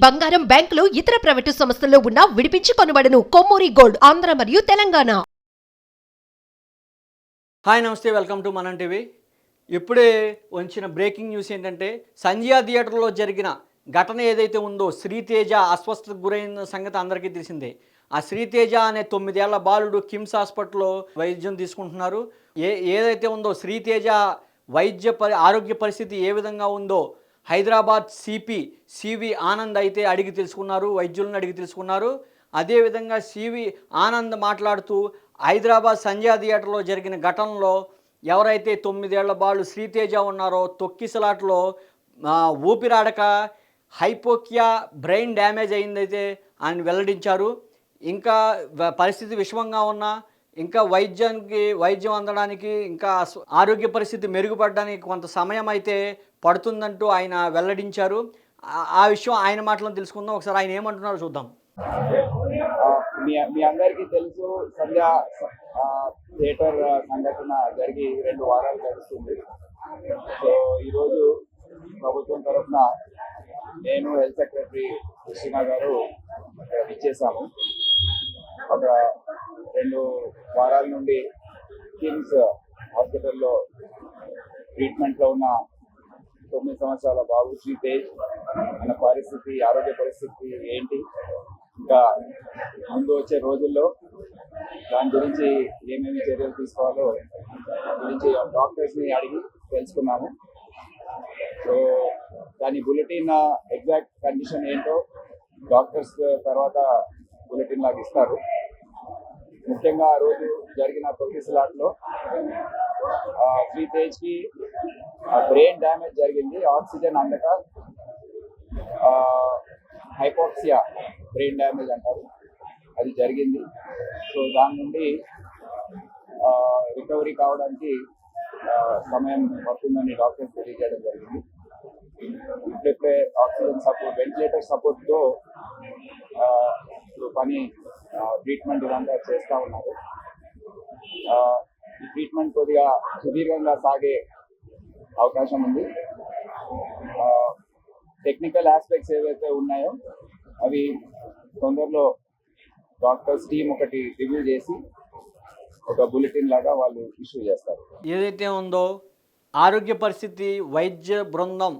బంగారం, బ్యాంకులు, ఇతర ప్రైవేటు సంస్థల్లో ఉన్న విడిపించి కొనబడును. కొమ్మూరి గోల్డ్, ఆంధ్ర మరియు తెలంగాణ. హాయ్ నమస్తే, వెల్కమ్ టు మనం టీవీ. ఇప్పుడే వచ్చిన బ్రేకింగ్ న్యూస్ ఏంటంటే, సంధ్యా థియేటర్లో జరిగిన ఘటన ఏదైతే ఉందో, శ్రీతేజ అస్వస్థతకు గురైన సంగతి అందరికీ తెలిసిందే. ఆ శ్రీతేజ అనే 9 ఏళ్ల బాలుడు కిమ్స్ హాస్పిటల్లో వైద్యం తీసుకుంటున్నారు. ఏదైతే ఉందో శ్రీతేజ ఆరోగ్య పరిస్థితి ఏ విధంగా ఉందో హైదరాబాద్ సివి ఆనంద్ అయితే అడిగి తెలుసుకున్నారు, వైద్యులను అడిగి తెలుసుకున్నారు. అదేవిధంగా సివి ఆనంద్ మాట్లాడుతూ హైదరాబాద్ సంధ్యా థియేటర్లో జరిగిన ఘటనలో ఎవరైతే 9 ఏళ్ల బాలుడు శ్రీతేజ ఉన్నారో తొక్కిసలాట్లో ఊపిరాడక హైపోకియా బ్రెయిన్ డ్యామేజ్ అయిందైతే ఆయన వెల్లడించారు. ఇంకా పరిస్థితి విషమంగా ఉన్నా ఇంకా వైద్యం అందడానికి ఇంకా ఆరోగ్య పరిస్థితి మెరుగుపడడానికి కొంత సమయం అయితే పడుతుందంటూ ఆయన వెల్లడించారు. ఆ విషయం ఆయన మాటలో తెలుసుకుందాం. ఒకసారి ఆయన ఏమంటున్నారో చూద్దాం. మీ అందరికీ తెలుసు, సంధ్యా థియేటర్ సంఘటన జరిగి 2 వారాలు గడుస్తుంది. సో ఈరోజు ప్రభుత్వం తరఫున నేను హెల్త్ సెక్రటరీ కృష్ణ గారు ఇచ్చేసాము. ఒక 2 వారాల నుండి కిమ్స్ హాస్పిటల్లో ట్రీట్మెంట్లో ఉన్న 9 సంవత్సరాల బాబు శ్రీతేజ్ మన ఆరోగ్య పరిస్థితి ఏంటి, ఇంకా ముందు వచ్చే రోజుల్లో దాని గురించి ఏమేమి చర్యలు తీసుకోవాలో గురించి డాక్టర్స్ని అడిగి తెలుసుకున్నాము. సో దాని బులెటిన్ ఎగ్జాక్ట్ కండిషన్ ఏంటో డాక్టర్స్ తర్వాత బులెటిన్ లాగా ఇస్తారు. ముఖ్యంగా ఆ రోజు జరిగిన తొక్కిసలాట్లో శ్రీతేజ్కి బ్రెయిన్ డ్యామేజ్ జరిగింది. ఆక్సిజన్ అందక హైపోక్సియా బ్రెయిన్ డ్యామేజ్ అంటారు, అది జరిగింది. సో దాని నుండి రికవరీ కావడానికి సమయం పడుతుందని డాక్టర్స్ తెలియజేయడం జరిగింది. ఇప్పుడే ఆక్సిజన్ సపోర్ట్, వెంటిలేటర్ సపోర్ట్తో పని ట్రీట్మెంట్ ఇదంతా చేస్తూ ఉన్నారు. ఈ ట్రీట్మెంట్ కొద్దిగా సుదీర్ఘంగా సాగే అవకాశం ఉంది. టెక్నికల్ ఆస్పెక్ట్స్ ఏవైతే ఉన్నాయో అవి తొందరలో డాక్టర్స్ టీం ఒకటి రివ్యూ చేసి ఒక బులెటిన్ లాగా వాళ్ళు ఇష్యూ చేస్తారు. ఏదైతే ఉందో ఆరోగ్య పరిస్థితి వైద్య బృందం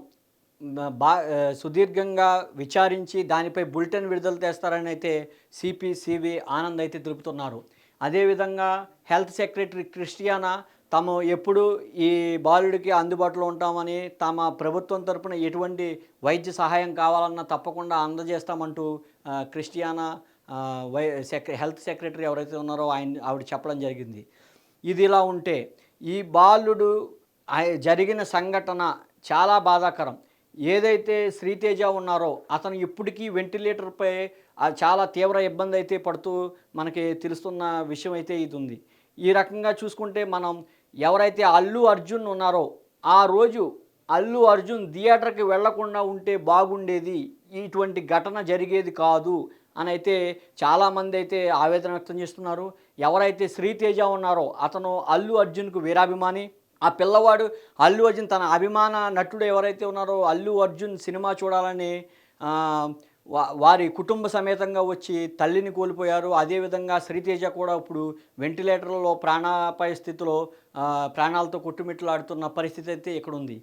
సుదీర్ఘంగా విచారించి దానిపై బులెటిన్ విడుదల చేస్తారని అయితే సివి ఆనంద్ అయితే తెలుపుతున్నారు. అదేవిధంగా హెల్త్ సెక్రటరీ క్రిస్టియానా తాము ఎప్పుడు ఈ బాలుడికి అందుబాటులో ఉంటామని, తమ ప్రభుత్వం తరపున ఎటువంటి వైద్య సహాయం కావాలన్నా తప్పకుండా అందజేస్తామంటూ క్రిస్టియానా హెల్త్ సెక్రటరీ ఎవరైతే ఉన్నారో ఆవిడ చెప్పడం జరిగింది. ఇది ఇలా ఉంటే ఈ బాలుడు జరిగిన సంఘటన చాలా బాధాకరం. ఏదైతే శ్రీతేజ ఉన్నారో అతను ఇప్పటికీ వెంటిలేటర్పై చాలా తీవ్ర ఇబ్బంది అయితే పడుతూ మనకి తెలుస్తున్న విషయం అయితే ఇది ఉంది. ఈ రకంగా చూసుకుంటే మనం ఎవరైతే అల్లు అర్జున్ ఉన్నారో ఆ రోజు అల్లు అర్జున్ థియేటర్కి వెళ్లకుండా ఉంటే బాగుండేది, ఇటువంటి ఘటన జరిగేది కాదు అని అయితే చాలామంది అయితే ఆవేదన వ్యక్తం చేస్తున్నారు. ఎవరైతే శ్రీతేజ ఉన్నారో అతను అల్లు అర్జున్కు వీరాభిమాని. ఆ పిల్లవాడు అల్లు అర్జున్ తన అభిమాన నటుడు ఎవరైతే ఉన్నారో అల్లు అర్జున్ సినిమా చూడాలని వారి కుటుంబ సమేతంగా వచ్చి తల్లిని కోల్పోయారు. అదేవిధంగా శ్రీతేజ కూడా ఇప్పుడు వెంటిలేటర్లో ప్రాణాపాయ స్థితిలో ప్రాణాలతో కొట్టుమిట్లాడుతున్న పరిస్థితి అయితే ఇక్కడ ఉంది.